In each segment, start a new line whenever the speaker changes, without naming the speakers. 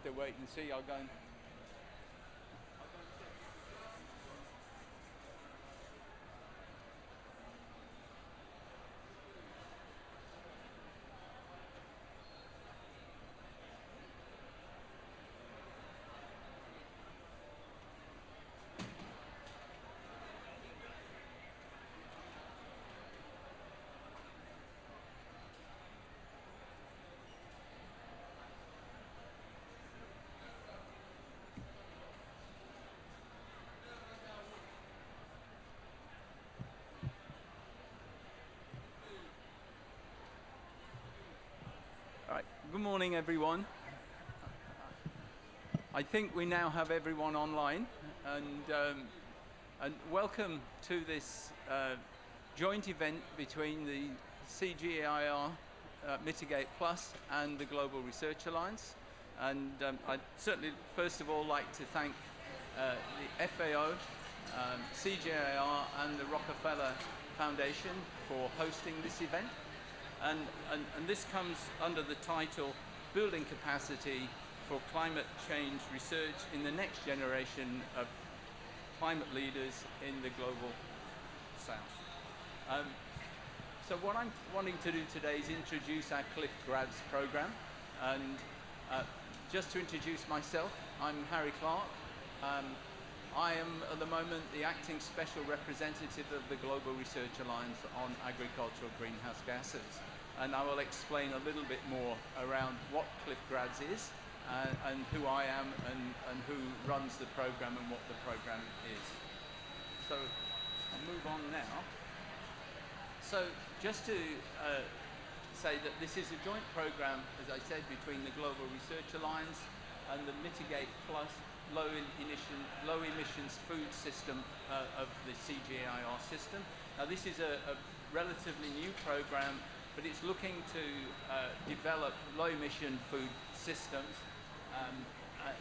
to wait and see. I'll go and... Good morning, everyone. I think we now have everyone online, and welcome to this joint event between the CGIAR Mitigate Plus and the Global Research Alliance. And I'd certainly, first of all, like to thank the FAO, CGIAR, and the Rockefeller Foundation for hosting this event. And this comes under the title, Building Capacity for Climate Change Research in the Next Generation of Climate Leaders in the Global South. So what I'm wanting to do today is introduce our GRADS program. And just to introduce myself, I'm Harry Clark. I am, at the moment, the acting special representative of the Global Research Alliance on agricultural greenhouse gases. And I will explain a little bit more around what GRADS is, and who I am, and who runs the program and what the program is. So I'll move on now. So just to say that this is a joint program, as I said, between the Global Research Alliance and the Mitigate Plus low emissions food system of the CGIAR system. Now this is a relatively new program, but it's looking to develop low emission food systems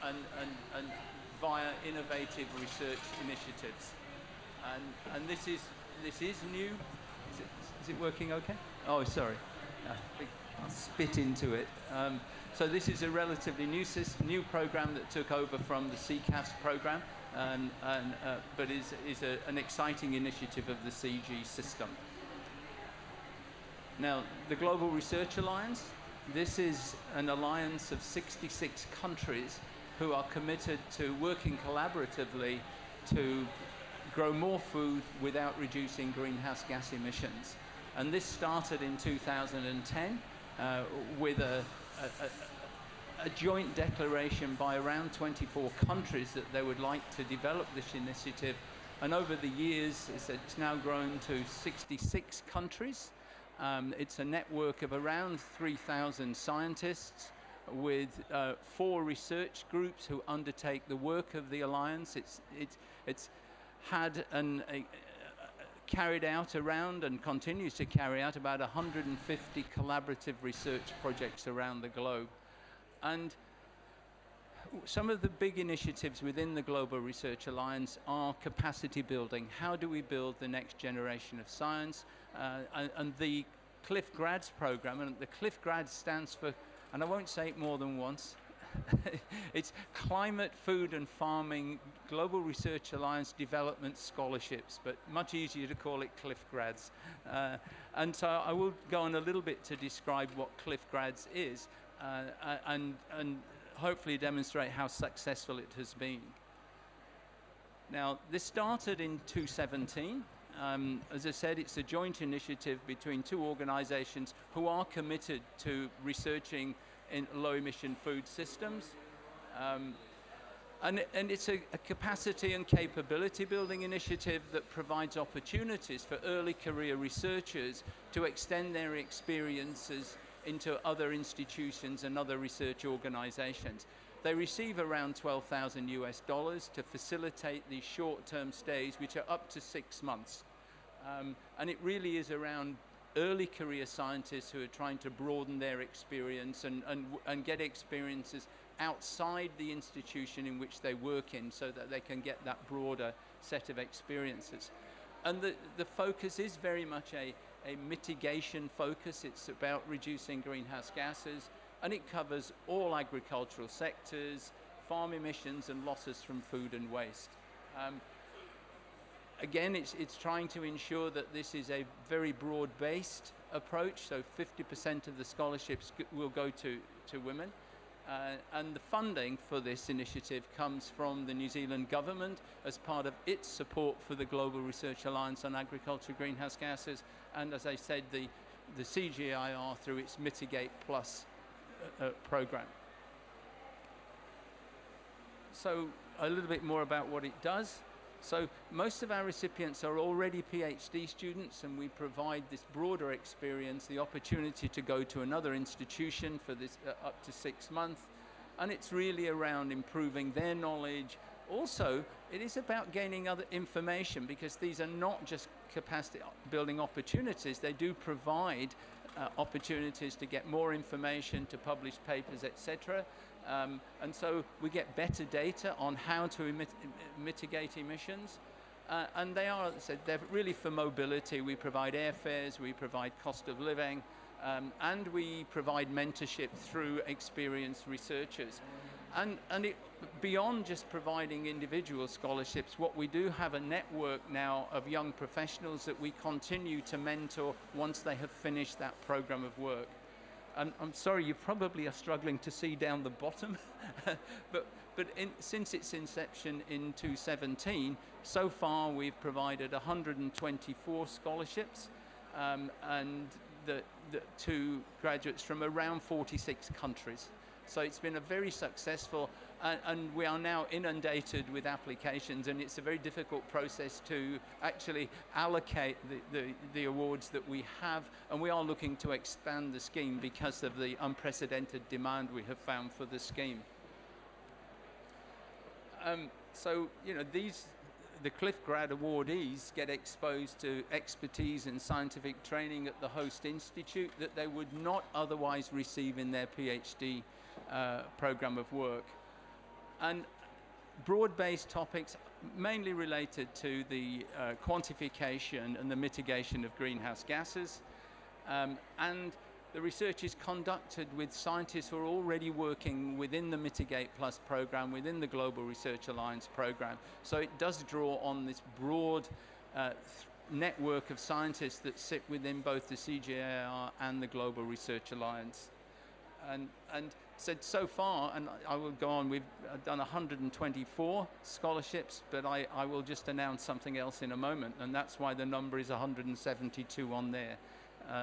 and via innovative research initiatives. And this is new. Is it working okay? Oh, sorry. I'll spit into it. So this is a relatively new program that took over from the CCAF's program, but is an exciting initiative of the CG system. Now, the Global Research Alliance, this is an alliance of 66 countries who are committed to working collaboratively to grow more food without reducing greenhouse gas emissions. And this started in 2010 with a joint declaration by around 24 countries that they would like to develop this initiative. And over the years, it's now grown to 66 countries. It's a network of around 3,000 scientists with 4 research groups who undertake the work of the alliance. It's had carried out around and continues to carry out about 150 collaborative research projects around the globe. And some of the big initiatives within the Global Research Alliance are capacity building. How do we build the next generation of science? And the GRADS program, and the GRADS stands for, and I won't say it more than once, it's Climate, Food and Farming Global Research Alliance Development Scholarships, but much easier to call it GRADS. And so I will go on a little bit to describe what GRADS is, and hopefully demonstrate how successful it has been. Now, this started in 2017. As I said, it's a joint initiative between 2 organizations who are committed to researching in low-emission food systems. And it's a capacity and capability building initiative that provides opportunities for early career researchers to extend their experiences into other institutions and other research organizations. They receive around $12,000 US to facilitate these short-term stays, which are up to 6 months. And it really is around early career scientists who are trying to broaden their experience and get experiences outside the institution in which they work in, so that they can get that broader set of experiences. And the focus is very much a mitigation focus. It's about reducing greenhouse gases, and it covers all agricultural sectors, farm emissions and losses from food and waste. Again, it's trying to ensure that this is a very broad-based approach, so 50% of the scholarships will go to women. And the funding for this initiative comes from the New Zealand government as part of its support for the Global Research Alliance on Agriculture Greenhouse Gases, and as I said, the CGIAR through its Mitigate Plus program. So a little bit more about what it does. So most of our recipients are already PhD students, and we provide this broader experience, the opportunity to go to another institution for this up to 6 months. And it's really around improving their knowledge. Also, it is about gaining other information, because these are not just capacity building opportunities. They do provide opportunities to get more information, to publish papers, etc. And so we get better data on how to mitigate emissions. And they are, as I said, they're really for mobility. We provide airfares, we provide cost of living, and we provide mentorship through experienced researchers. And beyond just providing individual scholarships, what we do have a network now of young professionals that we continue to mentor once they have finished that program of work. I'm sorry, you probably are struggling to see down the bottom, but since its inception in 2017, so far we've provided 124 scholarships and to graduates from around 46 countries. So it's been a very successful, and we are now inundated with applications, and it's a very difficult process to actually allocate the awards that we have, and we are looking to expand the scheme because of the unprecedented demand we have found for the scheme. So, you know, the Cliff Grad awardees get exposed to expertise and scientific training at the host institute that they would not otherwise receive in their PhD program of work. And broad-based topics mainly related to the quantification and the mitigation of greenhouse gases. And the research is conducted with scientists who are already working within the Mitigate Plus program, within the Global Research Alliance program. So it does draw on this broad network of scientists that sit within both the CGIAR and the Global Research Alliance. And so far, and I will go on, we've done 124 scholarships, but I will just announce something else in a moment, and that's why the number is 172 on there.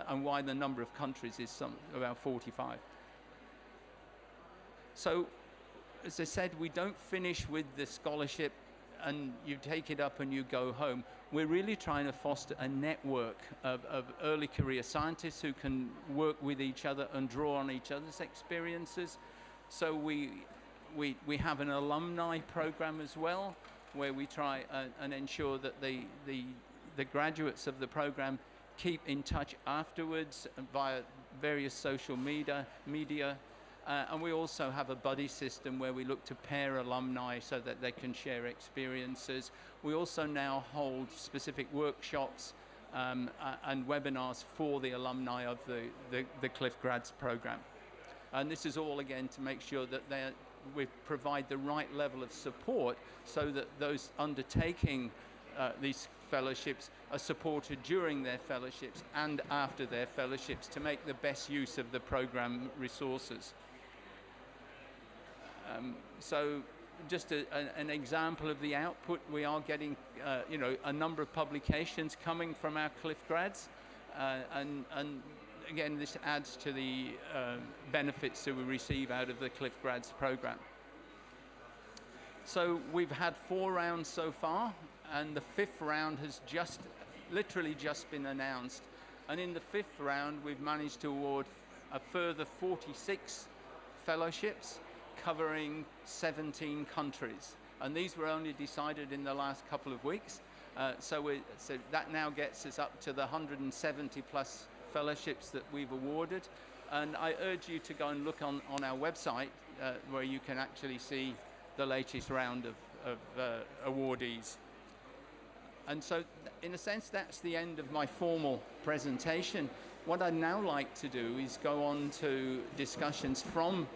And why the number of countries is about 45. So, as I said, we don't finish with the scholarship and you take it up and you go home. We're really trying to foster a network of early career scientists who can work with each other and draw on each other's experiences. So we have an alumni program as well, where we try and ensure that the graduates of the program keep in touch afterwards via various social media, and we also have a buddy system where we look to pair alumni so that they can share experiences. We also now hold specific workshops and webinars for the alumni of the Cliff Grads program. And this is all, again, to make sure that we provide the right level of support so that those undertaking these fellowships are supported during their fellowships and after their fellowships to make the best use of the program resources. So just an example of the output, we are getting you know, a number of publications coming from our Cliff Grads, and again, this adds to the benefits that we receive out of the Cliff Grads program. So we've had 4 rounds so far, and the 5th round has literally just been announced. And in the 5th round, we've managed to award a further 46 fellowships covering 17 countries. And these were only decided in the last couple of weeks. So that now gets us up to the 170 plus fellowships that we've awarded. And I urge you to go and look on our website where you can actually see the latest round of awardees. And so, in a sense, that's the end of my formal presentation. what I'd now like to do is go on to discussions from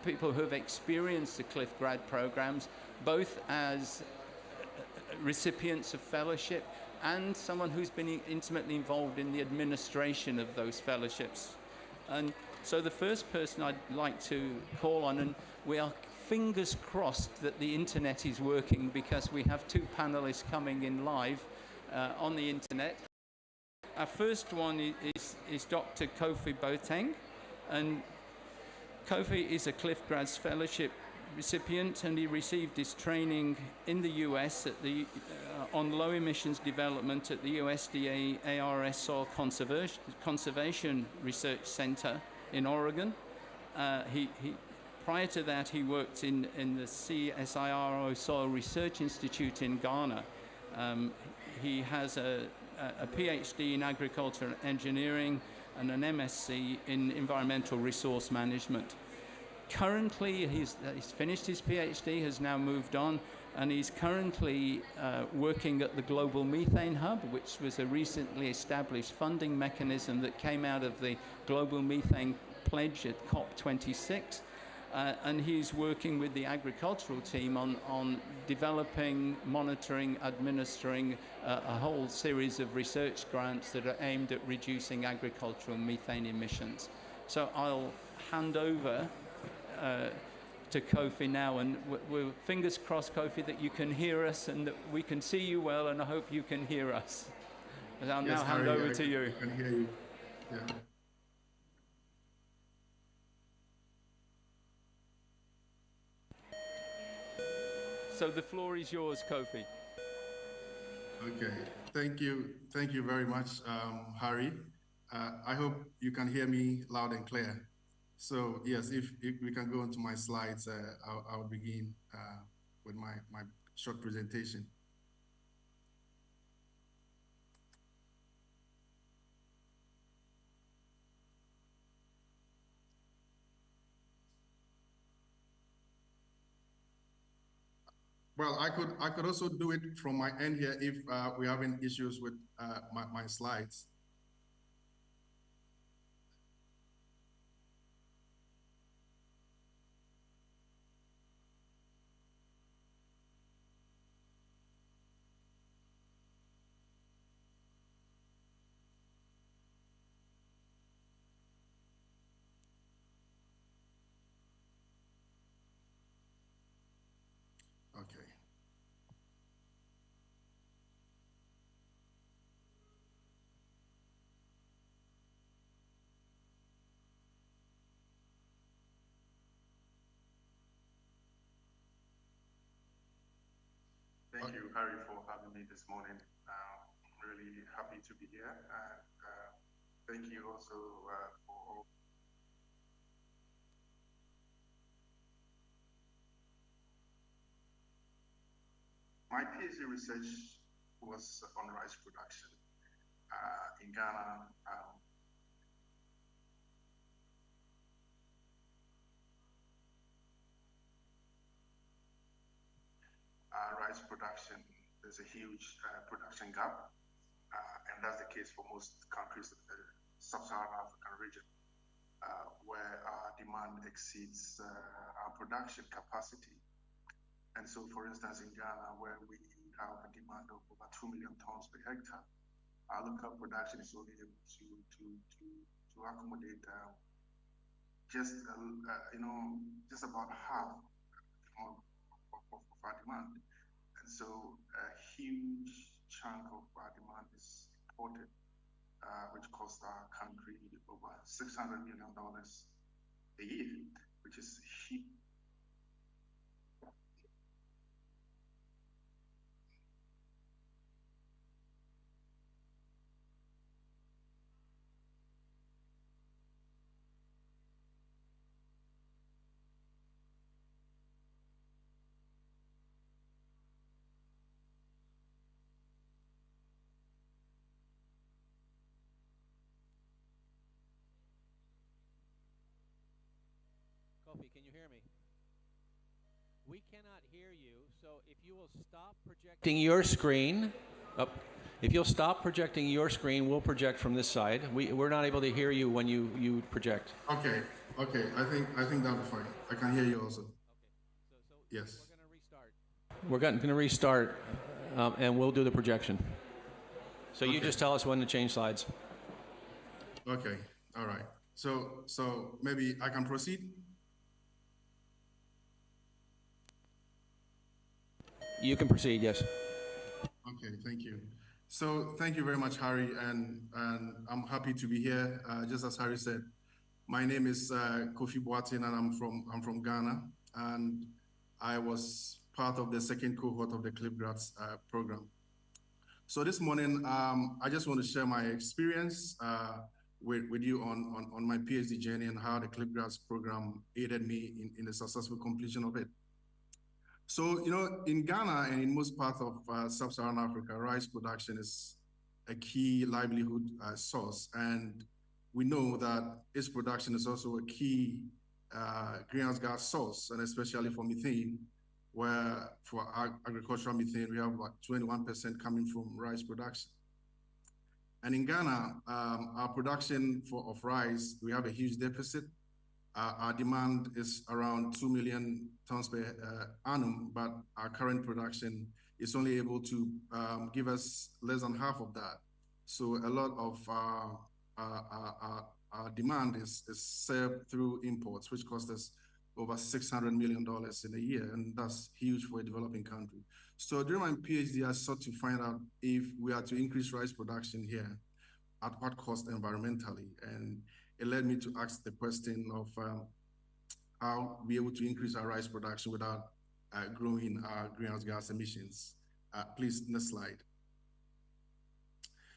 people who have experienced the Cliff grad programs, both as recipients of fellowship and someone who's been intimately involved in the administration of those fellowships. And so the first person I'd like to call on, and we are fingers crossed that the internet is working, because we have two panelists coming in live on the internet. Our first one is Dr. Kofi Boateng, and Kofi is a Cliff Grads Fellowship recipient, and he received his training in the US at the, on low emissions development at the USDA ARS Soil Conservation Research Center in Oregon. Prior to that, he worked in the CSIRO Soil Research Institute in Ghana. He has a PhD in agricultural engineering and an MSc in environmental resource management. Currently, he's finished his PhD, has now moved on, and he's currently working at the Global Methane Hub, which was a recently established funding mechanism that came out of the Global Methane Pledge at COP26. And he's working with the agricultural team on developing, monitoring, administering a whole series of research grants that are aimed at reducing agricultural methane emissions. So I'll hand over to Kofi now, and we're fingers crossed, Kofi, that you can hear us and that we can see you well, and I hope you can hear us. And I'll now hand over to you.
I can hear you. Yeah.
So the floor is yours, Kofi.
Okay, thank you very much, Harry. I hope you can hear me loud and clear. So yes, if we can go into my slides, I'll begin with my short presentation. Well, I could also do it from my end here if we're having issues with my slides. Okay.
Thank you, Harry, for having me this morning. I'm really happy to be here. And thank you also for my PhD research was on rice production in Ghana. Rice production, there's a huge production gap, and that's the case for most countries of the sub-Saharan African region, where our demand exceeds our production capacity. And so, for instance, in Ghana, where we have a demand of over 2 million tons per hectare, our local production is only able to accommodate just about half of our demand. And so a huge chunk of our demand is imported, which costs our country over $600 million a year, which is huge.
Kofi, can you hear me? We cannot hear you, so if you will stop projecting your screen, If you'll stop projecting your screen, we'll project from this side. We're not able to hear you when you project.
Okay. Okay. I think that'll be fine. I can hear you also. Yes.
We're going to restart, and we'll do the projection. So you
Okay.
just tell us when to change slides.
Okay. All right. So maybe I can proceed.
You can proceed, yes.
Okay, thank you. So thank you very much, Harry, and I'm happy to be here. Just as Harry said, my name is Kofi and I'm from Ghana, and I was part of the second cohort of the GRADS program. So this morning, I just want to share my experience with you on my PhD journey and how the GRADS program aided me in the successful completion of it. So, in Ghana and in most parts of sub-Saharan Africa, rice production is a key livelihood source. And we know that its production is also a key greenhouse gas source, and especially for methane, where for agricultural methane, we have about 21% coming from rice production. And in Ghana, our production of rice, we have a huge deficit. Our demand is around 2 million tons per annum, but our current production is only able to give us less than half of that. So a lot of our demand is served through imports, which cost us over $600 million in a year, and that's huge for a developing country. So during my PhD, I sought to find out if we are to increase rice production here, at what cost environmentally, and it led me to ask the question of how we able to increase our rice production without growing our greenhouse gas emissions. Please, next slide.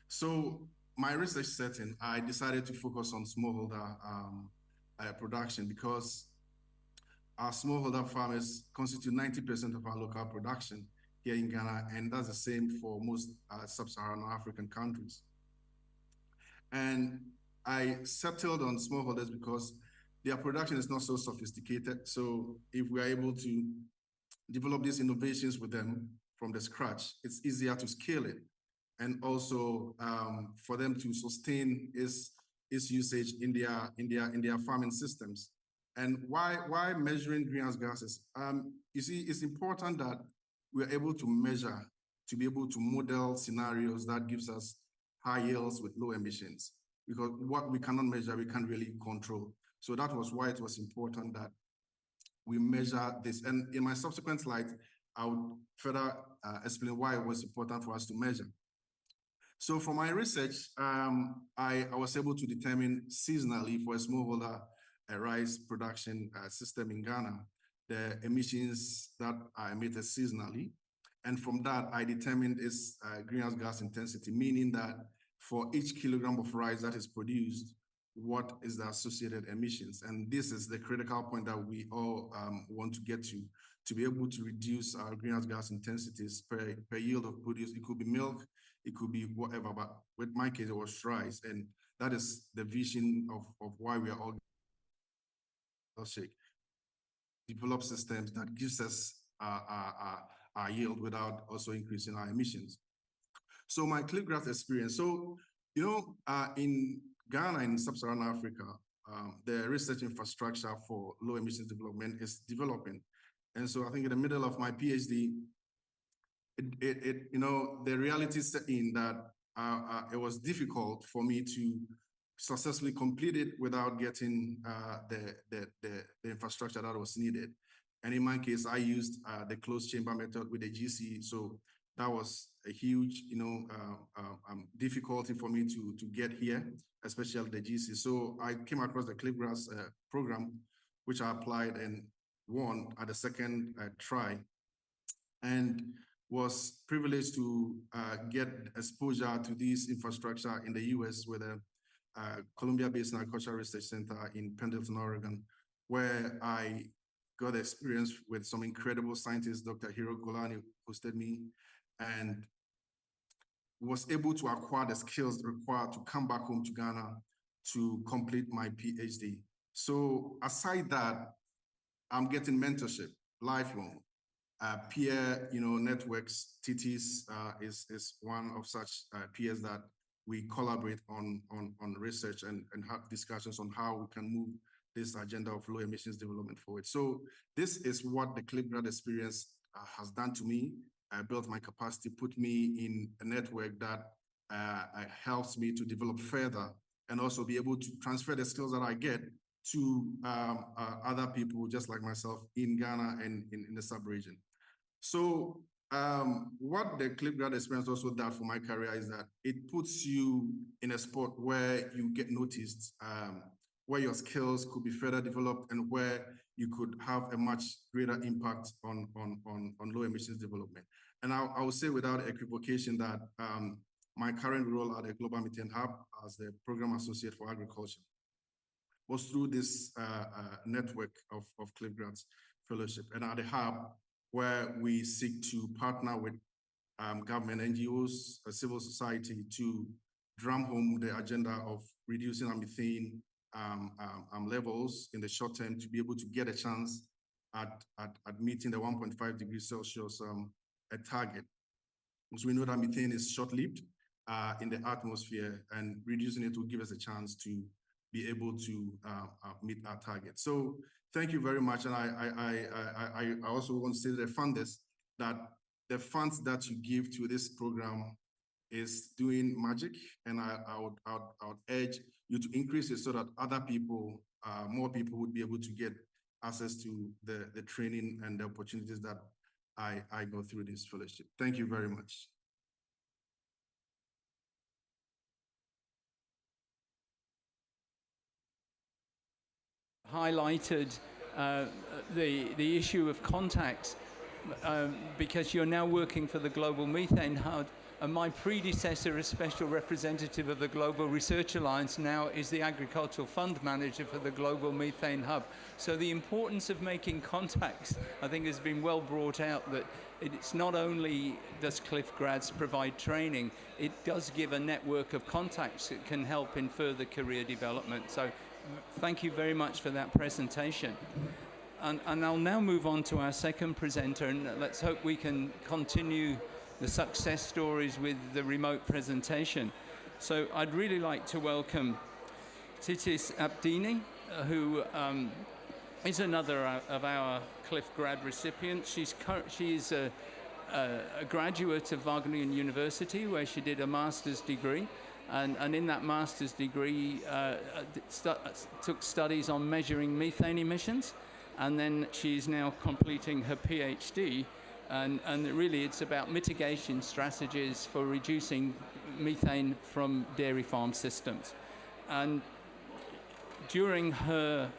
So my research setting, I decided to focus on smallholder production because our smallholder farmers constitute 90% of our local production here in Ghana, and that's the same for most sub-Saharan African countries. And I settled on smallholders because their production is not so sophisticated. So if we are able to develop these innovations with them from the scratch, it's easier to scale it. And also for them to sustain its usage in their farming systems. And why measuring greenhouse gases? You see, it's important that we're able to measure, to be able to model scenarios that gives us high yields with low emissions. Because what we cannot measure, we can't really control. So that was why it was important that we measure this. And in my subsequent slides, I would further explain why it was important for us to measure. So for my research, I was able to determine seasonally for a smallholder rice production system in Ghana, the emissions that are emitted seasonally. And from that, I determined its greenhouse gas intensity, meaning that for each kilogram of rice that is produced, what is the associated emissions? And this is the critical point that we all want to get to be able to reduce our greenhouse gas intensities per yield of produce. It could be milk, it could be whatever, but with my case, it was rice. And that is the vision of why we are all develop systems that gives us our yield without also increasing our emissions. So my GRADS experience. So, in Ghana and Sub-Saharan Africa, the research infrastructure for low emissions development is developing. And so I think in the middle of my PhD, the reality set in that it was difficult for me to successfully complete it without getting the infrastructure that was needed. And in my case, I used the closed chamber method with the GC. So that was a huge, difficulty for me to get here, especially the GC. So I came across the GRADS program, which I applied and won at the second try, and was privileged to get exposure to this infrastructure in the US with a Columbia-based Agricultural Research Center in Pendleton, Oregon, where I got experience with some incredible scientists. Dr. Hiro Golani hosted me and was able to acquire the skills required to come back home to Ghana to complete my PhD. So aside that, I'm getting mentorship lifelong. peer, networks. Titus is one of such peers that we collaborate on research and have discussions on how we can move this agenda of low emissions development forward. So this is what the ClifGrad experience has done to me. Built my capacity, put me in a network that helps me to develop further and also be able to transfer the skills that I get to other people just like myself in Ghana and in the sub-region. So what the ClifGrad experience also does for my career is that it puts you in a spot where you get noticed, where your skills could be further developed and where you could have a much greater impact on low emissions development. And I will say without equivocation that my current role at the Global Methane Hub as the Program Associate for Agriculture was through this network of ClifGrad's fellowship. And at the hub, where we seek to partner with government NGOs, civil society to drum home the agenda of reducing our methane levels in the short term to be able to get a chance at meeting the 1.5 degrees Celsius target. Because we know that methane is short-lived in the atmosphere, and reducing it will give us a chance to be able to meet our target. So thank you very much. And I also want to say to the funders that the funds that you give to this program is doing magic. And I would urge you to increase it so that other people, more people would be able to get access to the training and the opportunities that I go through this fellowship. Thank you very much.
Highlighted the issue of contacts because you're now working for the Global Methane Hub, and my predecessor as special representative of the Global Research Alliance now is the Agricultural Fund Manager for the Global Methane Hub. So the importance of making contacts, I think, has been well brought out, that it's not only does ClifGrads provide training, it does give a network of contacts that can help in further career development. So thank you very much for that presentation. And I'll now move on to our second presenter, and let's hope we can continue the success stories with the remote presentation. So I'd really like to welcome Titus Abdini, who is another of our ClifGrad recipients. She's a graduate of Wageningen University, where she did a master's degree. And in that master's degree, took studies on measuring methane emissions. And then she's now completing her PhD. And really, it's about mitigation strategies for reducing methane from dairy farm systems. And during her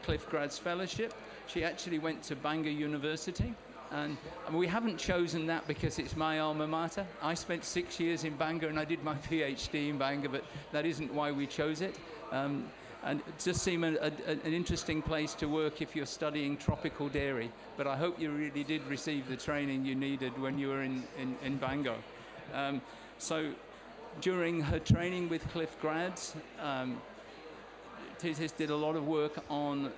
ClifGrads fellowship, she actually went to Bangor University. And we haven't chosen that because it's my alma mater. I spent 6 years in Bangor and I did my PhD in Bangor, but that isn't why we chose it. And it just seemed an interesting place to work if you're studying tropical dairy. But I hope you really did receive the training you needed when you were in Bangor. So during her training with ClifGrads, Titus did a lot of work on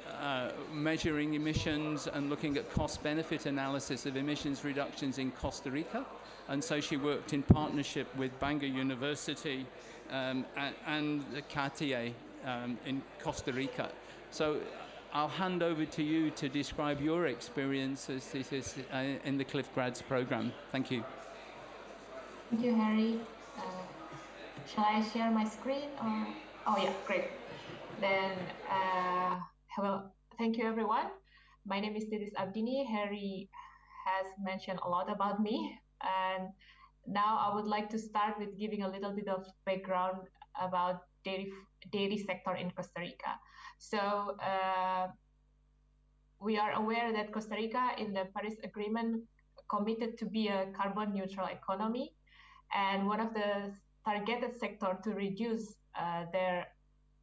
measuring emissions and looking at cost-benefit analysis of emissions reductions in Costa Rica. And so she worked in partnership with Bangor University and the CGIAR in Costa Rica. So I'll hand over to you to describe your experience as Titus in the ClifGrads program. Thank you.
Thank you, Harry. Shall I share my screen? Or? Oh, yeah, great. Then, hello, thank you, everyone. My name is Titus Abdini. Harry has mentioned a lot about me. And now I would like to start with giving a little bit of background about dairy sector in Costa Rica. So we are aware that Costa Rica in the Paris Agreement committed to be a carbon neutral economy. And one of the targeted sector to reduce their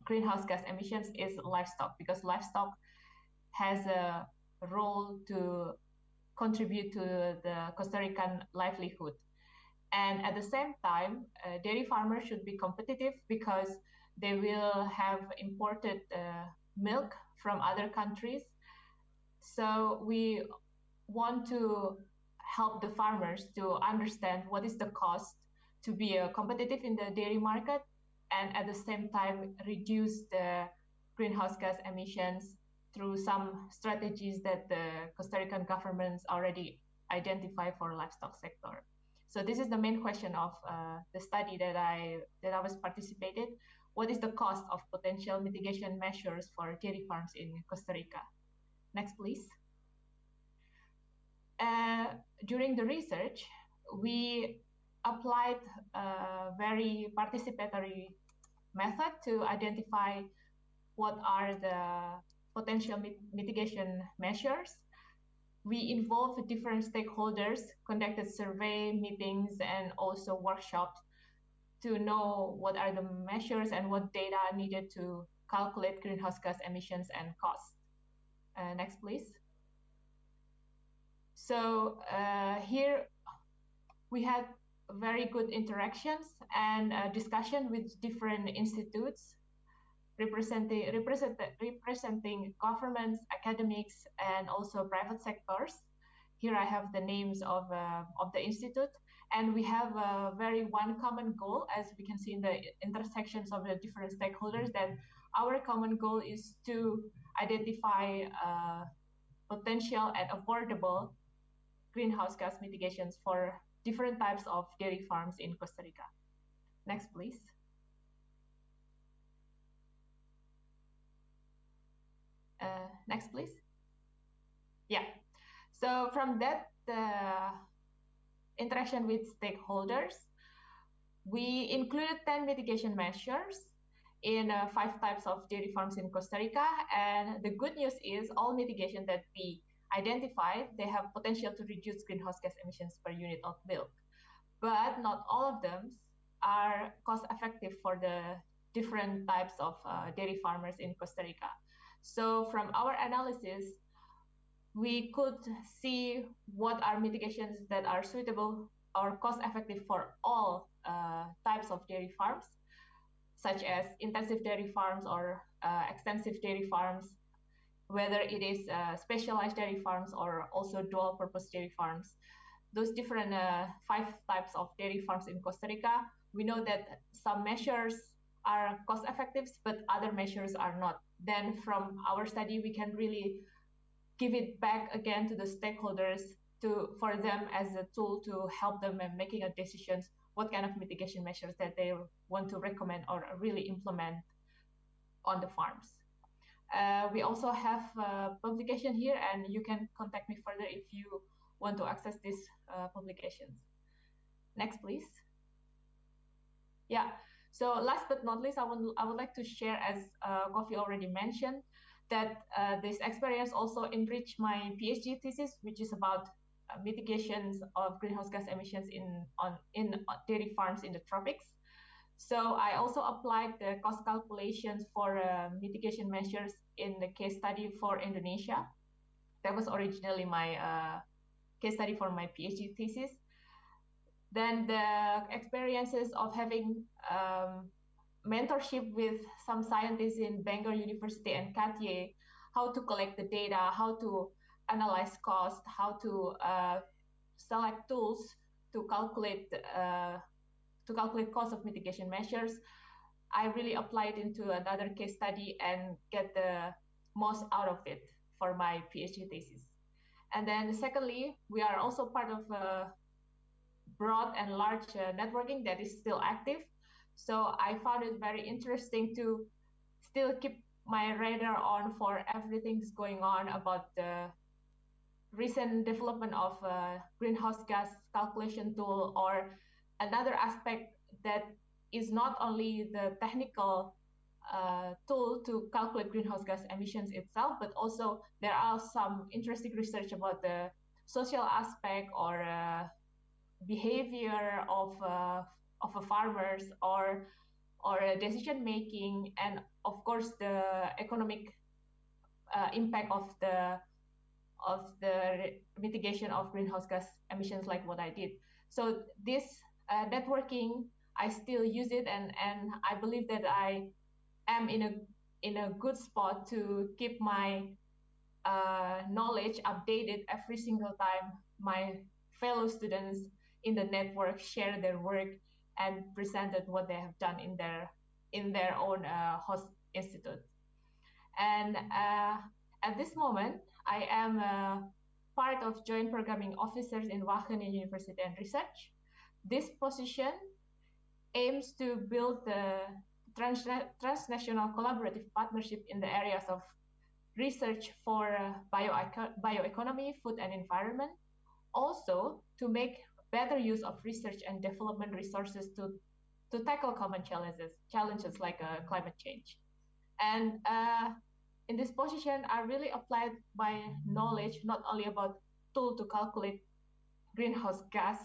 greenhouse gas emissions is livestock, because livestock has a role to contribute to the Costa Rican livelihood. And at the same time, dairy farmers should be competitive because they will have imported milk from other countries. So we want to help the farmers to understand what is the cost to be competitive in the dairy market, and at the same time reduce the greenhouse gas emissions through some strategies that the Costa Rican governments already identify for livestock sector. So this is the main question of the study that I was participated. What is the cost of potential mitigation measures for dairy farms in Costa Rica? Next, please. During the research, we applied a very participatory method to identify what are the potential mitigation measures. We involved different stakeholders, conducted survey meetings and also workshops to know what are the measures and what data needed to calculate greenhouse gas emissions and costs. Next, please. So here we had very good interactions and discussion with different institutes representing governments, academics, and also private sectors. Here I have the names of the institute, and we have a very one common goal, as we can see in the intersections of the different stakeholders, that our common goal is to identify potential and affordable greenhouse gas mitigations for different types of dairy farms in Costa Rica. Next, please. Next, please. Yeah. So from that interaction with stakeholders, we included 10 mitigation measures in 5 types of dairy farms in Costa Rica. And the good news is all mitigation that we identified, they have potential to reduce greenhouse gas emissions per unit of milk. But not all of them are cost effective for the different types of dairy farmers in Costa Rica. So from our analysis, we could see what are mitigations that are suitable or cost effective for all types of dairy farms, such as intensive dairy farms or extensive dairy farms, whether it is specialized dairy farms or also dual purpose dairy farms. Those different 5 types of dairy farms in Costa Rica, we know that some measures are cost effective, but other measures are not. Then from our study, we can really give it back again to the stakeholders for them as a tool to help them in making a decisions what kind of mitigation measures that they want to recommend or really implement on the farms. We also have a publication here, and you can contact me further if you want to access these publications. Next, please. Yeah. So last but not least, I would like to share, as Kofi already mentioned, that this experience also enriched my PhD thesis, which is about mitigations of greenhouse gas emissions in dairy farms in the tropics. So I also applied the cost calculations for mitigation measures in the case study for Indonesia. That was originally my case study for my PhD thesis. Then the experiences of having mentorship with some scientists in Bangor University and Cartier, how to collect the data, how to analyze cost, how to select tools to calculate cost of mitigation measures. I really applied into another case study and get the most out of it for my PhD thesis. And then secondly, we are also part of a broad and large networking that is still active. So I found it very interesting to still keep my radar on for everything's going on about the recent development of greenhouse gas calculation tool, or another aspect that is not only the technical tool to calculate greenhouse gas emissions itself, but also there are some interesting research about the social aspect or behavior of farmers or decision making, and of course the economic impact of the mitigation of greenhouse gas emissions, like what I did. So this networking, I still use it, and I believe that I am in a good spot to keep my knowledge updated every single time my fellow students in the network share their work and presented what they have done in their own host institute. And at this moment, I am part of Joint Programming Officers in Wageningen University and Research. This position aims to build the transnational collaborative partnership in the areas of research for bioeconomy, food and environment, also to make better use of research and development resources to tackle common challenges like climate change. And in this position, I really applied my knowledge not only about tool to calculate greenhouse gas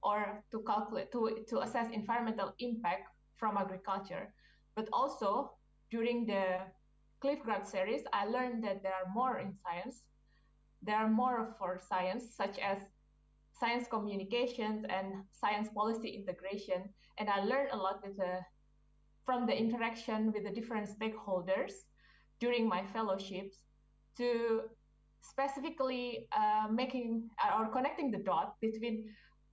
or to assess environmental impact from agriculture, but also during the GRADS series, I learned that there are more in science. There are more for science, such as science communications and science policy integration. And I learned a lot from the interaction with the different stakeholders during my fellowships to specifically connecting the dot between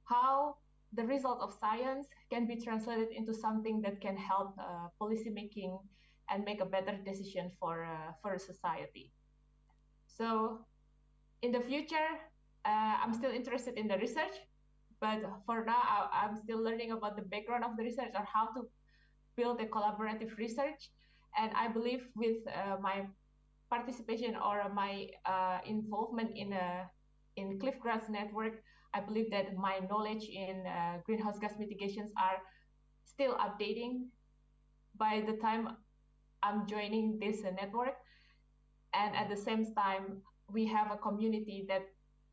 how the result of science can be translated into something that can help policymaking and make a better decision for society. So in the future, I'm still interested in the research, but for now, I'm still learning about the background of the research or how to build a collaborative research. And I believe with my participation or my involvement in GRADS network, I believe that my knowledge in greenhouse gas mitigations are still updating by the time I'm joining this network. And at the same time, we have a community that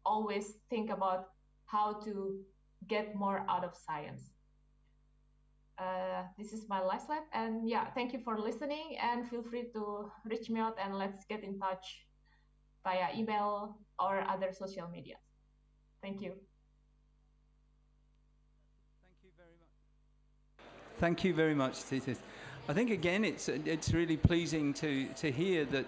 always think about how to get more out of science. This is my last slide. And yeah, thank you for listening and feel free to reach me out and let's get in touch via email or other social media. Thank you.
Thank you very much. Thank you very much, Titus. I think again, it's really pleasing to hear that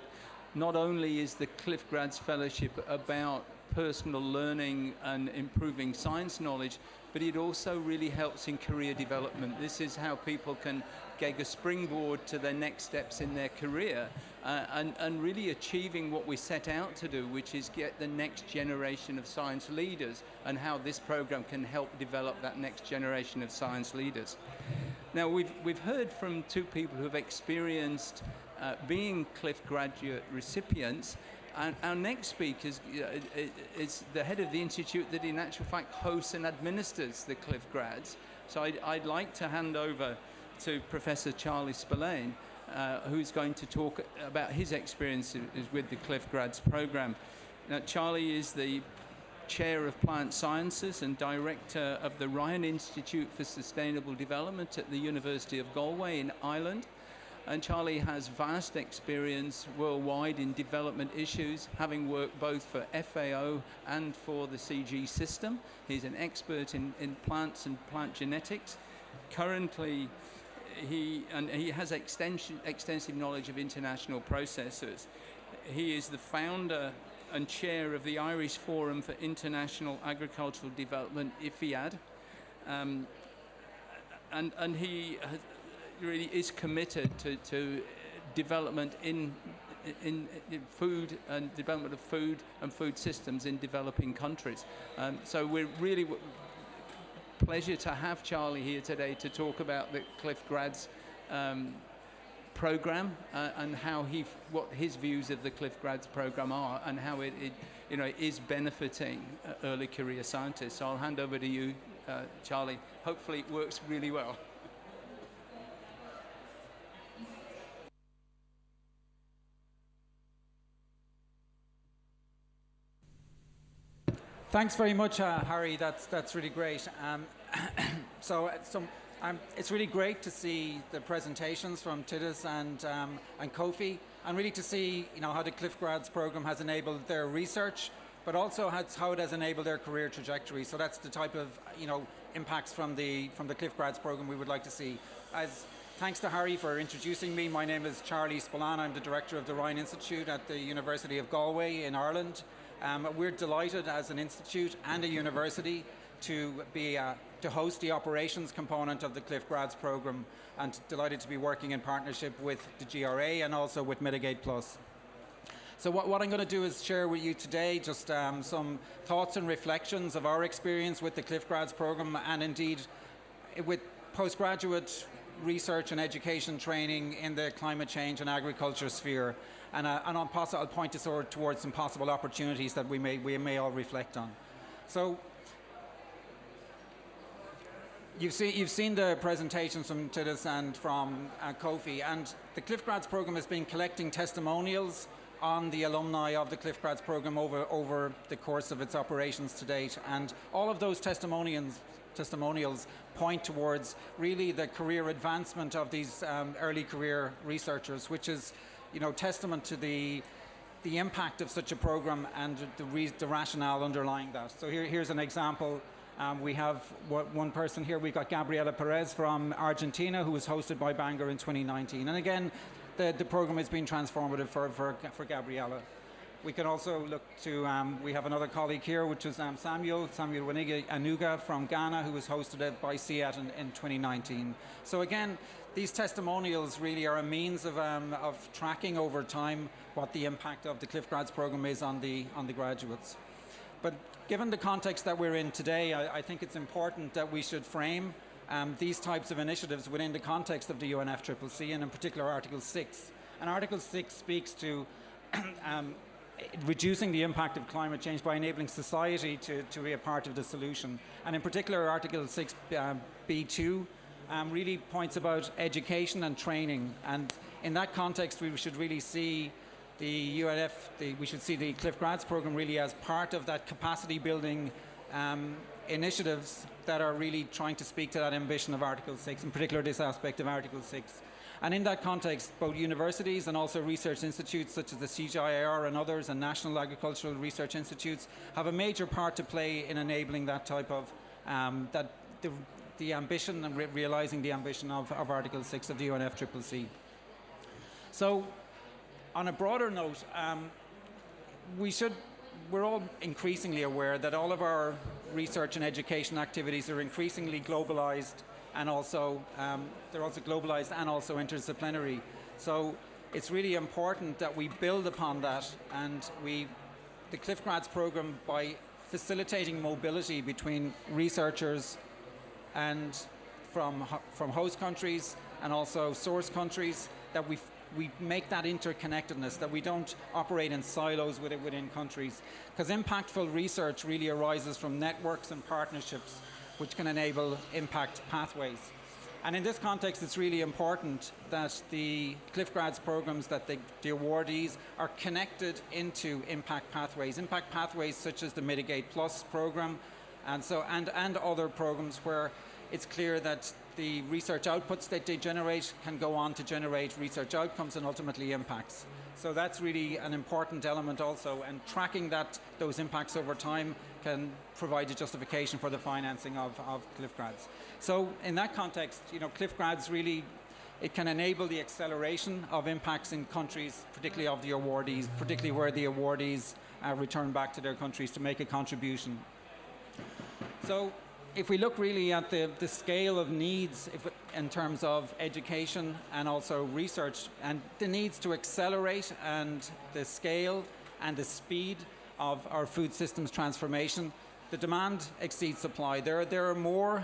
not only is the GRADS Fellowship about personal learning and improving science knowledge, but it also really helps in career development. This is how people can get a springboard to their next steps in their career and really achieving what we set out to do, which is get the next generation of science leaders, and how this program can help develop that next generation of science leaders. Now, we've heard from two people who have experienced being CLIF graduate recipients. And our next speaker is the head of the institute that in actual fact hosts and administers the CLIF grads. So I'd like to hand over to Professor Charlie Spillane, who's going to talk about his experiences with the CLIF grads program. Now, Charlie is the Chair of Plant Sciences and Director of the Ryan Institute for Sustainable Development at the University of Galway in Ireland. And Charlie has vast experience worldwide in development issues, having worked both for FAO and for the CG system. He's an expert in plants and plant genetics. Currently, he has extensive knowledge of international processes. He is the founder and chair of the Irish Forum for International Agricultural Development, IFIAD. And he really is committed to development in food and development of food and food systems in developing countries. So we're really pleasure to have Charlie here today to talk about the CLIF grads program and how what his views of the CLIF grads program are and how it is benefiting early career scientists. So I'll hand over to you, Charlie. Hopefully it works really well.
Thanks very much, Harry. That's really great. It's really great to see the presentations from Titus and Kofi, and really to see how the CLIF grads program has enabled their research, but also how it has enabled their career trajectory. So that's the type of impacts from the CLIF grads program we would like to see. As thanks to Harry for introducing me. My name is Charlie Spillane. I'm the director of the Rhine Institute at the University of Galway in Ireland. We're delighted as an institute and a university to host the operations component of the GRADS program, and delighted to be working in partnership with the GRA and also with Mitigate Plus. So what I'm going to do is share with you today just some thoughts and reflections of our experience with the GRADS program, and indeed with postgraduate research and education training in the climate change and agriculture sphere. And I'll point us towards some possible opportunities that we may all reflect on. So you've seen the presentations from Titus and from Kofi, and the GRADS program has been collecting testimonials on the alumni of the GRADS program over the course of its operations to date, and all of those testimonials point towards really the career advancement of these early career researchers, which is, testament to the impact of such a program and the rationale underlying that. So here's an example. We have one person here. We've got Gabriela Perez from Argentina, who was hosted by Bangor in 2019. And again, the program has been transformative for Gabriela. We can also look to, we have another colleague here, which is Samuel Waniga Anuga from Ghana, who was hosted by CIAT in 2019. So again, these testimonials really are a means of tracking over time what the impact of the GRADS program is on the graduates. But given the context that we're in today, I think it's important that we should frame these types of initiatives within the context of the UNFCCC, and in particular Article 6. And Article 6 speaks to reducing the impact of climate change by enabling society to be a part of the solution. And in particular, Article 6 B2 really points about education and training. And in that context, we should really see the GRADS program really as part of that capacity building initiatives that are really trying to speak to that ambition of Article 6, in particular this aspect of Article 6. And in that context, both universities and also research institutes such as the CGIAR and others, and national agricultural research institutes, have a major part to play in enabling that type of, the ambition and realising the ambition of Article 6 of the UNFCCC. So, on a broader note, we're all increasingly aware that all of our research and education activities are increasingly globalised, and also they're also globalized and also interdisciplinary. So it's really important that we build upon that, and the GRADS program, by facilitating mobility between researchers and from host countries and also source countries, that we make that interconnectedness, that we don't operate in silos within countries. Because impactful research really arises from networks and partnerships which can enable impact pathways. And in this context, it's really important that the GRADS programs, that the awardees are connected into impact pathways such as the Mitigate Plus program, and other programs where it's clear that the research outputs that they generate can go on to generate research outcomes and ultimately impacts. So that's really an important element also, and tracking those impacts over time can provide a justification for the financing of GRADS. So in that context, GRADS really, it can enable the acceleration of impacts in countries, particularly of the awardees, particularly where the awardees return back to their countries to make a contribution. So if we look really at the scale of needs in terms of education and also research, and the needs to accelerate, and the scale and the speed of our food systems transformation, the demand exceeds supply. There are more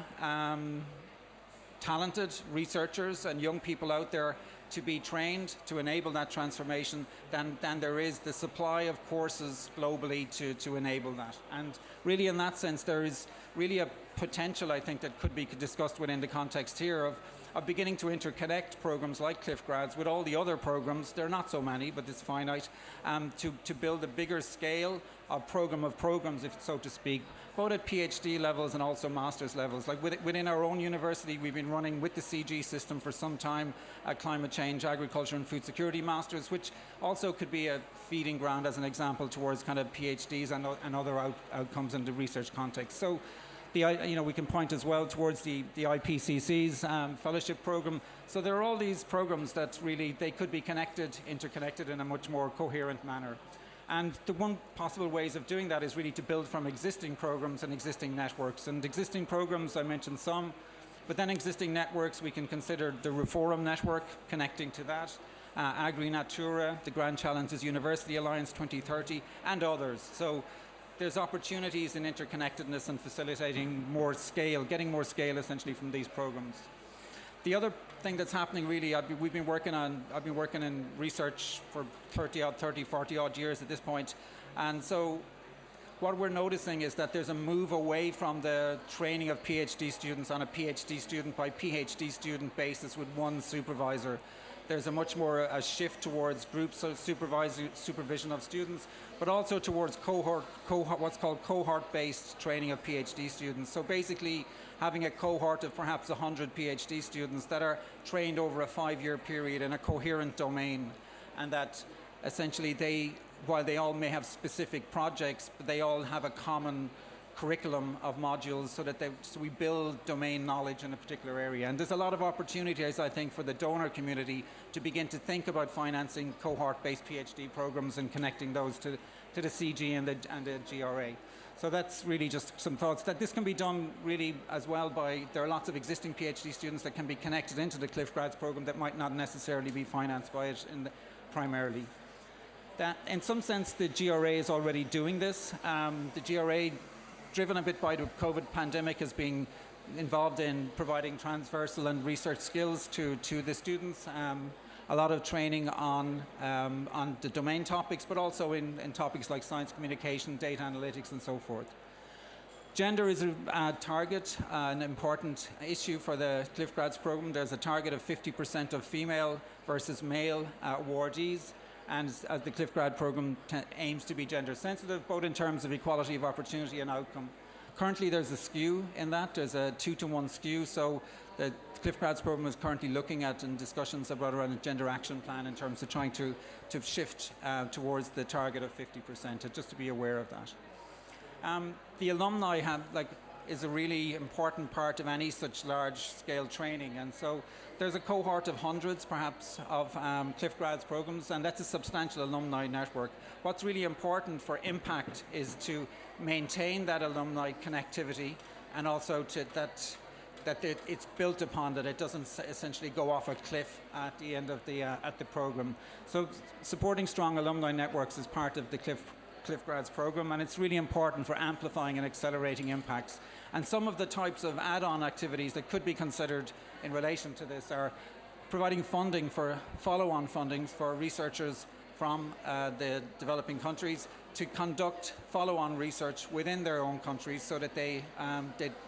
talented researchers and young people out there to be trained to enable that transformation than there is the supply of courses globally to enable that. And really in that sense, there is really a potential, I think, that could be discussed within the context here of beginning to interconnect programs like GRADS with all the other programs. There are not so many, but it's finite, to build a bigger scale of programs, if so to speak, both at PhD levels and also master's levels. Like within our own university, we've been running with the CG system for some time at climate change, agriculture and food security masters, which also could be a feeding ground as an example towards kind of PhDs and other outcomes in the research context. So we can point as well towards the IPCC's fellowship program. So there are all these programs that really, they could be interconnected in a much more coherent manner. And the one possible ways of doing that is really to build from existing programs and existing networks. And existing programs, I mentioned some, but then existing networks, we can consider the Reforum network connecting to that, Agri Natura, the Grand Challenges University Alliance 2030, and others. So there's opportunities in interconnectedness and facilitating more scale, getting more scale essentially from these programs. The other thing that's happening really, I've been working in research for 40 odd years at this point. And so what we're noticing is that there's a move away from the training of PhD students on a PhD student by PhD student basis with one supervisor. There's a much more a shift towards groups of supervision of students, but also towards what's called cohort-based training of PhD students. So basically having a cohort of perhaps 100 PhD students that are trained over a 5-year period in a coherent domain, and that essentially while they all may have specific projects, but they all have a common curriculum of modules so we build domain knowledge in a particular area. And there's a lot of opportunities, I think, for the donor community to begin to think about financing cohort-based PhD programs and connecting those to the CG and the GRA. So that's really just some thoughts that this can be done really as well there are lots of existing PhD students that can be connected into the GRADS program that might not necessarily be financed by it primarily. That, in some sense, the GRA is already doing this. The GRA, driven a bit by the COVID pandemic, has been involved in providing transversal and research skills to the students. A lot of training on the domain topics, but also in topics like science communication, data analytics, and so forth. Gender is a target, an important issue for the GRADS program. There's a target of 50% of female versus male awardees. And as the GRADS program aims to be gender sensitive, both in terms of equality of opportunity and outcome. Currently there's a skew in that, there's a 2-to-1 skew, so the GRADS program is currently looking at in discussions around a gender action plan in terms of trying to shift towards the target of 50%, just to be aware of that. The alumni is a really important part of any such large-scale training, and so there's a cohort of hundreds, perhaps, of GRADS programs, and that's a substantial alumni network. What's really important for impact is to maintain that alumni connectivity, and also that it's built upon, that it doesn't essentially go off a cliff at the end of the program. So supporting strong alumni networks is part of the GRADS program, and it's really important for amplifying and accelerating impacts. And some of the types of add-on activities that could be considered in relation to this are providing funding for follow-on fundings for researchers from the developing countries to conduct follow-on research within their own countries so that they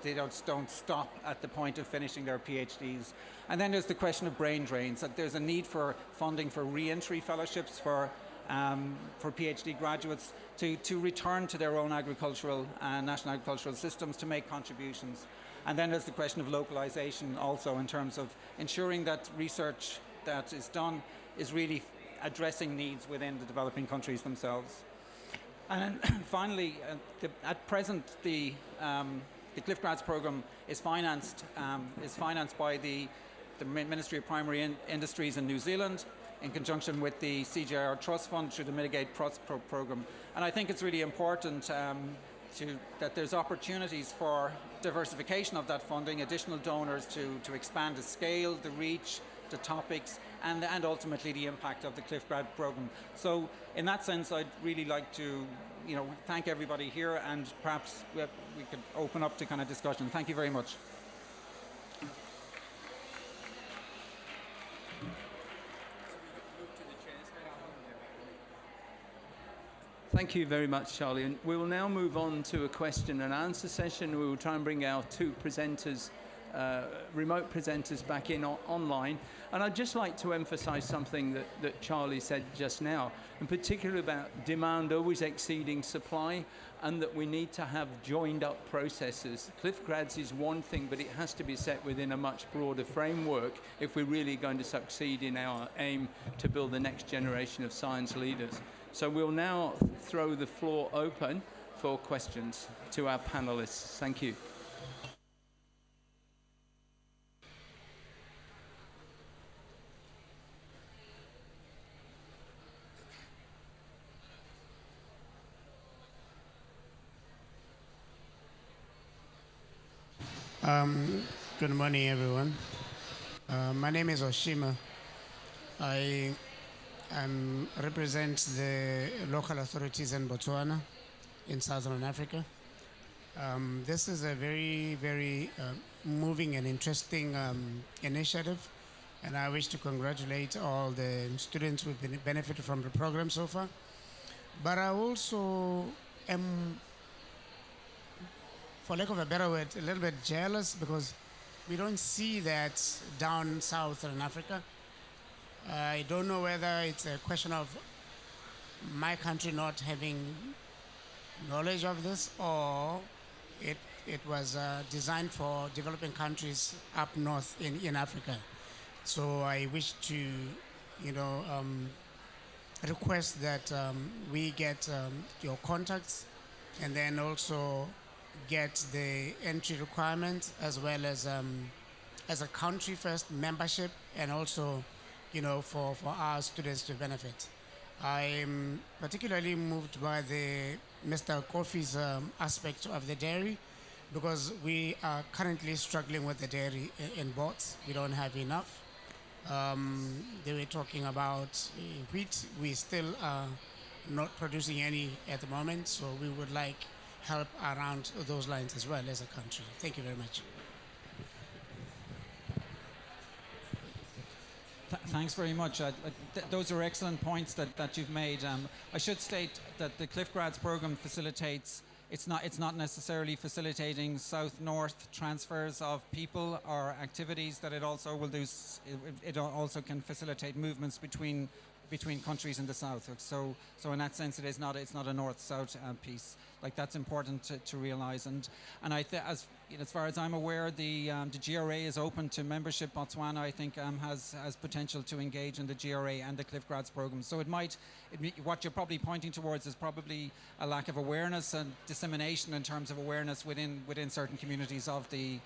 don't stop at the point of finishing their PhDs. And then there's the question of brain drains, that there's a need for funding for re-entry fellowships for PhD graduates to return to their own agricultural national agricultural systems to make contributions. And then there's the question of localization also, in terms of ensuring that research that is done is really addressing needs within the developing countries themselves. And then finally, at present, the GRADS program is financed by the Ministry of Primary Industries in New Zealand, in conjunction with the CGIAR Trust Fund through the Mitigate program. And I think it's really important that there's opportunities for diversification of that funding, additional donors to expand the scale, the reach, the topics, and ultimately the impact of the GRADS program. So in that sense, I'd really like to thank everybody here, and perhaps we could open up to kind of discussion. Thank you very much.
Thank you very much, Charlie. And we will now move on to a question and answer session. We will try and bring our two presenters, remote presenters, back in online. And I'd just like to emphasize something that Charlie said just now, in particular about demand always exceeding supply, and that we need to have joined up processes. GRADS is one thing, but it has to be set within a much broader framework if we're really going to succeed in our aim to build the next generation of science leaders. So we'll now throw the floor open for questions to our panelists. Thank you.
Good morning, everyone. My name is Oshima. I represent the local authorities in Botswana, in Southern Africa. This is a very, very moving and interesting initiative, and I wish to congratulate all the students who have benefited from the program so far. But I also am, for lack of a better word, a little bit jealous because we don't see that down south in Africa. I don't know whether it's a question of my country not having knowledge of this, or it was designed for developing countries up north in Africa. So I wish to, request that we get your contacts, and then also get the entry requirements, as well as a country first membership, and also for our students to benefit. I'm particularly moved by the Mr. Kofi's aspect of the dairy, because we are currently struggling with the dairy in bots. We don't have enough. They were talking about wheat. We still are not producing any at the moment, so we would like help around those lines as well as a country. Thank you very much.
Thanks very much. Those are excellent points that you've made. I should state that the CGIAR program facilitates, it's not necessarily facilitating south-north transfers of people or activities, that it also will do, it also can facilitate movements between countries in the south. So in that sense, it's not a north-south piece. Like, that's important to realize. And as far as I'm aware, the GRA is open to membership. Botswana, I think, has potential to engage in the GRA and the GRADS program. So what you're probably pointing towards is probably a lack of awareness and dissemination in terms of awareness within certain communities of the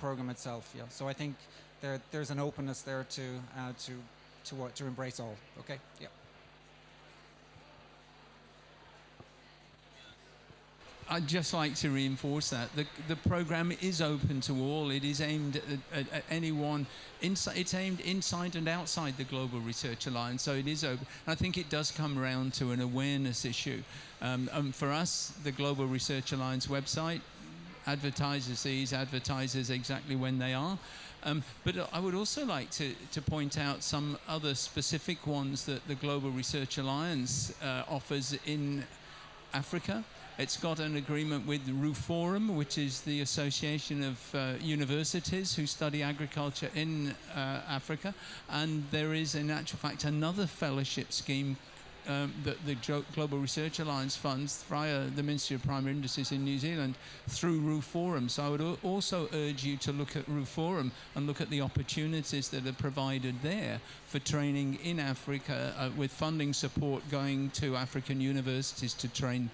program itself. Yeah. So I think there's an openness there to embrace all. Okay. Yeah.
I'd just like to reinforce that the program is open to all. It is aimed at anyone. It's aimed inside and outside the Global Research Alliance, so it is open. I think it does come around to an awareness issue. For us, the Global Research Alliance website advertises exactly when they are. But I would also like to point out some other specific ones that the Global Research Alliance offers in Africa. It's got an agreement with RUFORUM, which is the Association of Universities who study agriculture in Africa. And there is, in actual fact, another fellowship scheme that the Global Research Alliance funds via the Ministry of Primary Industries in New Zealand through RUFORUM. So I would also urge you to look at RUFORUM and look at the opportunities that are provided there for training in Africa, with funding support going to African universities to train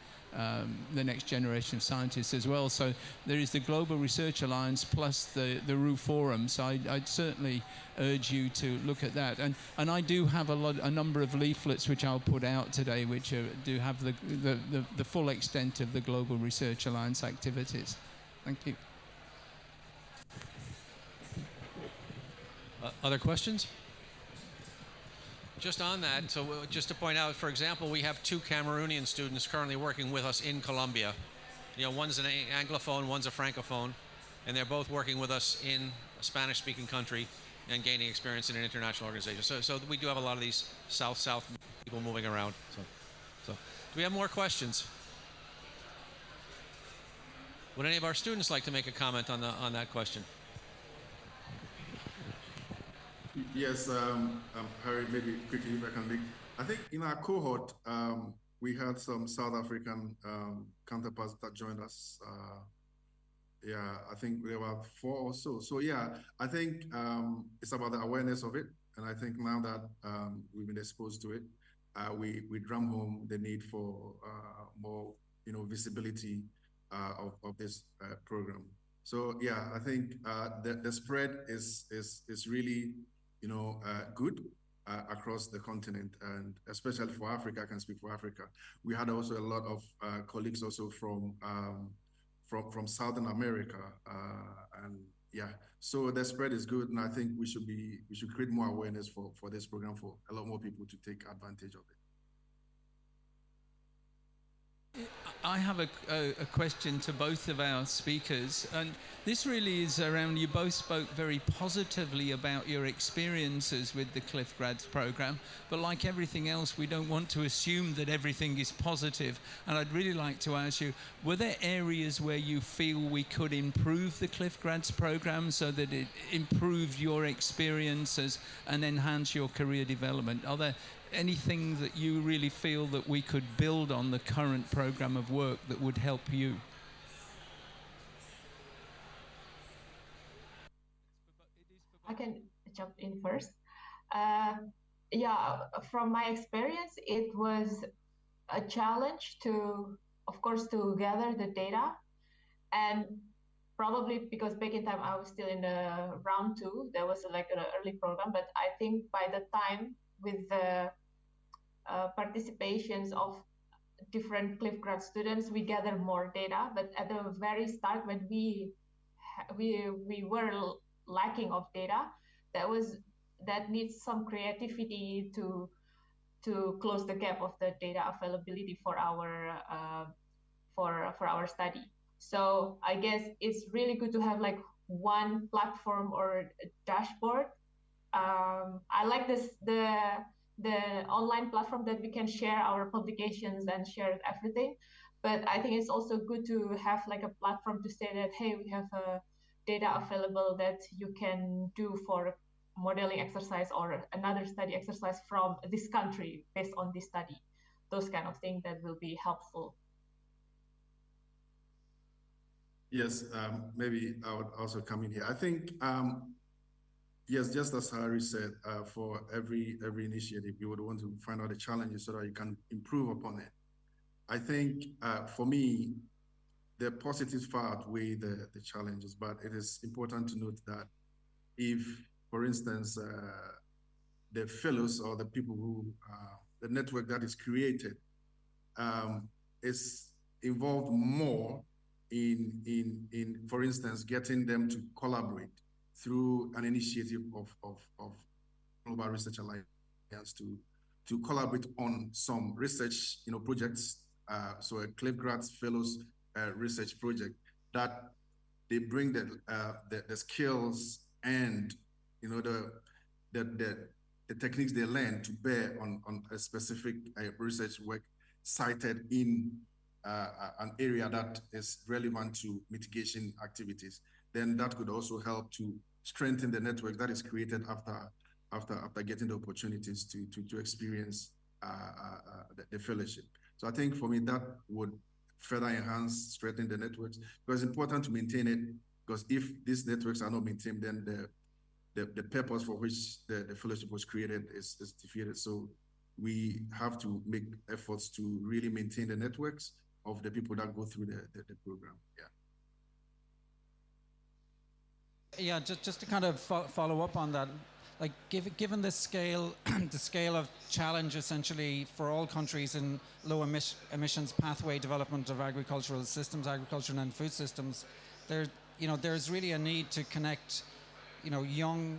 the next generation of scientists as well. So there is the Global Research Alliance plus the RUFORUM. So I'd certainly urge you to look at that. And I do have a number of leaflets which I'll put out today, which do have the full extent of the Global Research Alliance activities. Thank you.
Other questions? Just on that, so just to point out, for example, we have 2 Cameroonian students currently working with us in Colombia. One's an Anglophone, one's a Francophone, and they're both working with us in a Spanish-speaking country and gaining experience in an international organization. So we do have a lot of these south people moving around. So do we have more questions? Would any of our students like to make a comment on that question?
Yes, Harry, maybe quickly if I can make. I think in our cohort, we had some South African counterparts that joined us. Yeah, I think there were 4 or so. So yeah, I think it's about the awareness of it. And I think now that we've been exposed to it, we drum home the need for more, visibility of this program. So yeah, I think the spread is really, good across the continent, and especially for Africa. I can speak for Africa. We had also a lot of colleagues also from from Southern America, and yeah, so the spread is good, and I think we should create more awareness for this program for a lot more people to take advantage of it.
I have a question to both of our speakers, and this really is around, you both spoke very positively about your experiences with the Cliff Grads program, but like everything else, we don't want to assume that everything is positive, and I'd really like to ask you, were there areas where you feel we could improve the Cliff Grads program so that it improved your experiences and enhance your career development? Are there anything that you really feel that we could build on the current program of work that would help you?
I can jump in first. Yeah, from my experience, it was a challenge to, of course, to gather the data, and probably because back in time I was still in the round 2, there was like an early program, but I think by the time with the participations of different Cliff Grad students, we gather more data. But at the very start, when we were lacking of data, that needs some creativity to close the gap of the data availability for our study. So I guess it's really good to have like one platform or dashboard. I like the online platform that we can share our publications and share everything. But I think it's also good to have like a platform to say that, hey, we have data available that you can do for modeling exercise or another study exercise from this country based on this study. Those kind of things that will be helpful.
Yes, maybe I would also come in here. I think, yes, just as Harry said, for every initiative, you would want to find out the challenges so that you can improve upon it. I think for me, the positives far outweigh the challenges, but it is important to note that if, for instance, the fellows or the people who, the network that is created is involved more in, for instance, getting them to collaborate through an initiative of Global Research Alliance to collaborate on some research, projects. So a Cliff Grads Fellows research project that they bring the skills and the techniques they learn to bear on a specific research work cited in an area that is relevant to mitigation activities. Then that could also help to strengthen the network that is created after getting the opportunities to experience the fellowship. So I think for me that would further enhance, strengthen the networks, because it's important to maintain it, because if these networks are not maintained, then the purpose for which the fellowship was created is defeated. So we have to make efforts to really maintain the networks of the people that go through the program.
Yeah, just to kind of follow up on that, like given the scale of challenge essentially for all countries in low emissions pathway development of agricultural systems, agriculture and food systems, there's really a need to connect young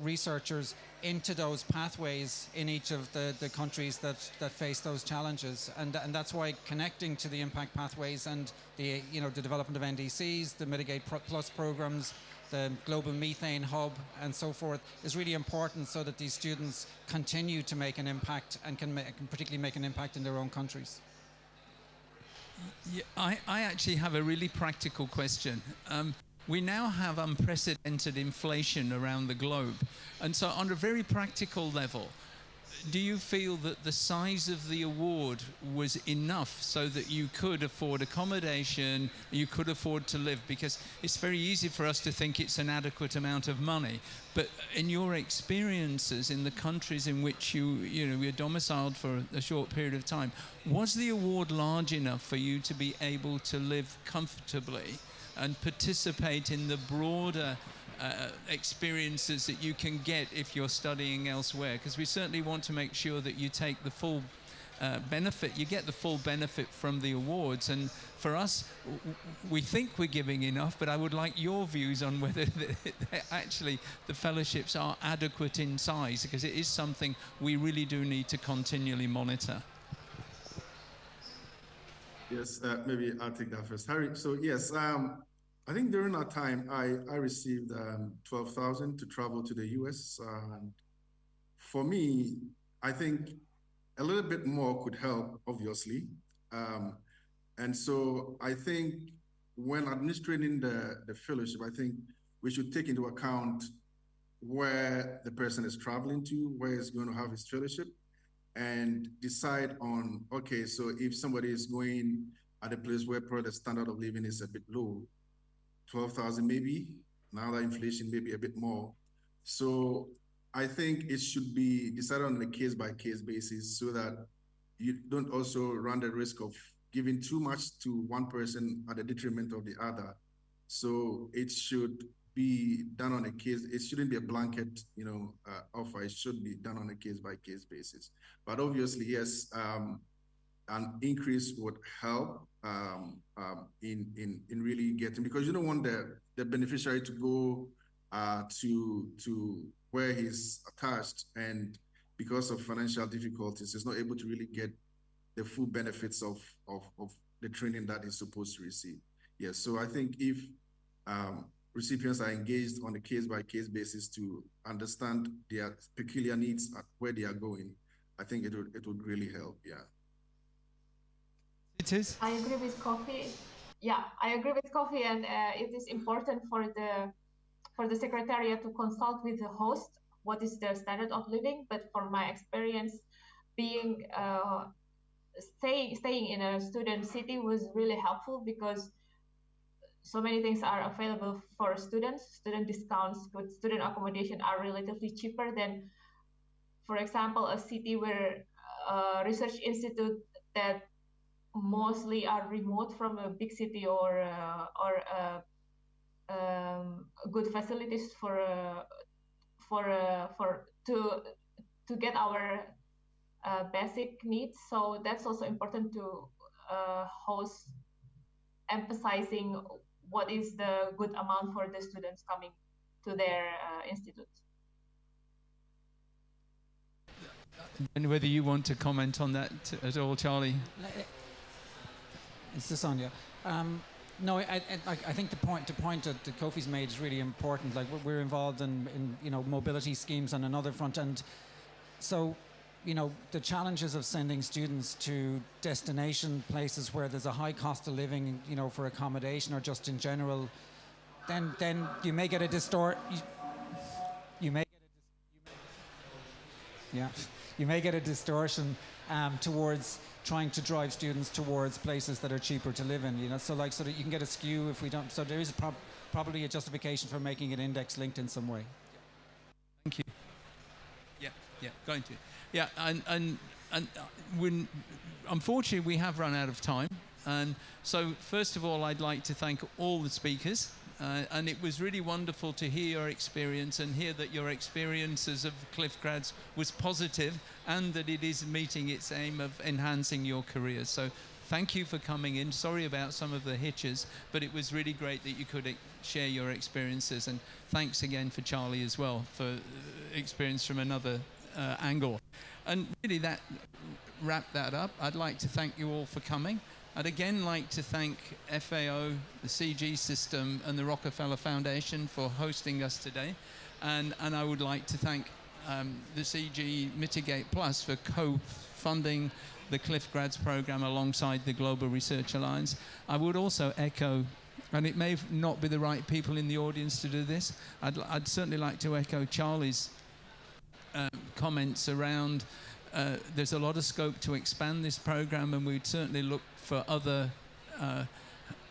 researchers into those pathways in each of the countries that face those challenges, and that's why connecting to the impact pathways and the the development of NDCs, the Mitigate Plus programs, the Global Methane Hub and so forth is really important, so that these students continue to make an impact and can particularly make an impact in their own countries.
Yeah, I actually have a really practical question. We now have unprecedented inflation around the globe. And so on a very practical level, do you feel that the size of the award was enough so that you could afford accommodation, you could afford to live? Because it's very easy for us to think it's an adequate amount of money. But in your experiences in the countries in which you're domiciled for a short period of time, was the award large enough for you to be able to live comfortably and participate in the broader experiences that you can get if you're studying elsewhere? Because we certainly want to make sure that you take the full benefit. You get the full benefit from the awards, and for us, we think we're giving enough, but I would like your views on whether actually the fellowships are adequate in size, because it is something we really do need to continually monitor.
Yes, maybe I'll take that first. Harry, so yes, I think during our time, I received 12,000 to travel to the US. For me, I think a little bit more could help, obviously. And so I think when administrating the fellowship, I think we should take into account where the person is traveling to, where he's going to have his fellowship, and decide on, okay, so if somebody is going at a place where probably the standard of living is a bit low, 12,000 maybe, now that inflation may be a bit more. So I think it should be decided on a case-by-case basis so that you don't also run the risk of giving too much to one person at the detriment of the other. So it should be done on a case. It shouldn't be a blanket, offer. It should be done on a case-by-case basis. But obviously, yes, an increase would help in really getting, because you don't want the beneficiary to go to where he's attached, and because of financial difficulties, is not able to really get the full benefits of the training that he's supposed to receive. Yes, so I think if recipients are engaged on a case-by-case basis to understand their peculiar needs at where they are going, I think it would really help. Yeah.
It is.
I agree with Kofi. Yeah, I agree with Kofi, and it is important for the Secretariat to consult with the host what is their standard of living. But for my experience, being staying in a student city was really helpful, because so many things are available for students. Student discounts with student accommodation are relatively cheaper than, for example, a city where research institute that mostly are remote from a big city or good facilities to get our basic needs. So that's also important to host, emphasizing what is the good amount for the students coming to their institute.
And whether you want to comment on that at all, Charlie?
Is this on? Yeah. No, I think the point that Kofi's made is really important. Like, we're involved in mobility schemes on another front, and so the challenges of sending students to destination places where there's a high cost of living, for accommodation or just in general, then you may get a you may get a distortion towards trying to drive students towards places that are cheaper to live in, so that you can get a skew if we don't. So there is probably a justification for making it index linked in some way.
Thank you. Yeah, going to. Yeah, and when, unfortunately we have run out of time, and so first of all I'd like to thank all the speakers. And it was really wonderful to hear your experience and hear that your experiences of Cliff Grads was positive, and that it is meeting its aim of enhancing your career. So thank you for coming in. Sorry about some of the hitches, but it was really great that you could share your experiences. And thanks again for Charlie as well for experience from another angle. And really that wrap that up. I'd like to thank you all for coming. I'd again like to thank FAO, the CG system, and the Rockefeller Foundation for hosting us today. And I would like to thank the CG Mitigate Plus for co-funding the Cliff Grads program alongside the Global Research Alliance. I would also echo, and it may not be the right people in the audience to do this, I'd certainly like to echo Charlie's comments around there's a lot of scope to expand this program, and we'd certainly look for other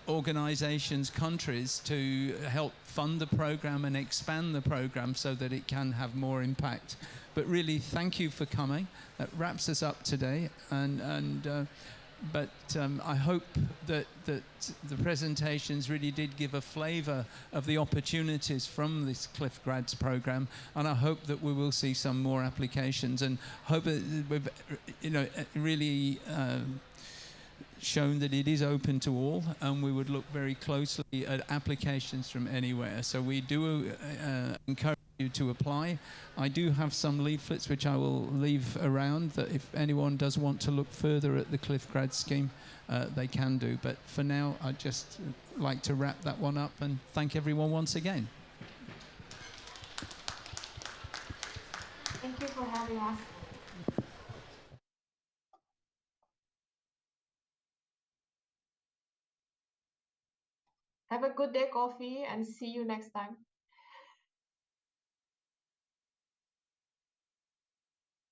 organizations, countries, to help fund the program and expand the program so that it can have more impact. But really, thank you for coming. That wraps us up today, and but I hope that the presentations really did give a flavour of the opportunities from this Cliff Grads program, and I hope that we will see some more applications, and hope that we've really shown that it is open to all, and we would look very closely at applications from anywhere. So we do encourage you to apply. I do have some leaflets which I will leave around, that if anyone does want to look further at the Cliff Grad scheme, they can do. But for now, I'd just like to wrap that one up and thank everyone once again.
Thank you for having us. Have a good day, Kofi, and see you next time.